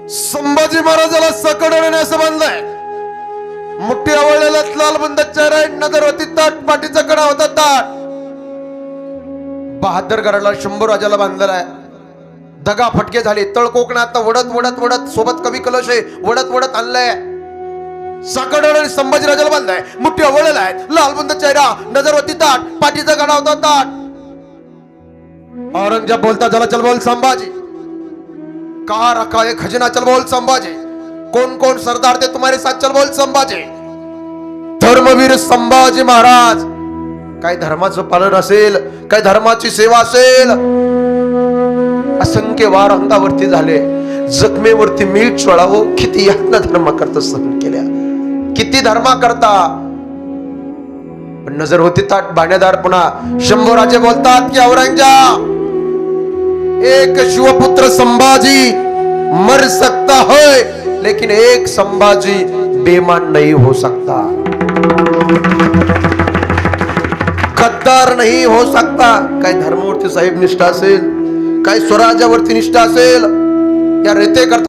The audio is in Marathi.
संभाजी महाराजाला सकडवणे असं बांधलंय. मुठ्ठी आवळलेला लाल बुंद चेहरा, नजर होती ताट, पाठीचा कडा होता ताट. बहादरगडाला शंभू राजाला बांधलेला आहे. दगा फटके झाले. तळ कोकणात वडत वडत वडत सोबत कवी कलशे वडत वडत आणलंय. सकडवणे संभाजी राजाला बांधलाय. मुठ्ठी आवळलेला आहे, लाल बुंद चेहरा, नजर होती ताट, पाठीचा कडा होता ताट. औरंगजेब बोलता चला चल बोल संभाजी, कहा रखा है खजाना, चल बोल संभाजी. कौन कौन सरदार थे तुम्हारे साथ, चल बोल संभाजी. धर्मवीर संभाजी महाराज. काय धर्माचं पालन असेल, काय धर्माची सेवा असेल. असंख्य वार अंगावरती झाले, जखमेवरती मीठ चोळावं. किती यातना धर्म करता सहन केल्या, किती धर्मा करता. पण नजर होती ताट, बाणेदार. पुन्हा शंभूराजे बोलतात की औरंगजेब, एक शिवपुत्र संभाजी मर सकता है, लेकिन एक संभाजी बेईमान नहीं हो सकता, गद्दार नहीं हो सकता. काय धर्मावरती साहेब निष्ठा असेल, काय स्वराज्यावरती निष्ठा असेल, या रेते करता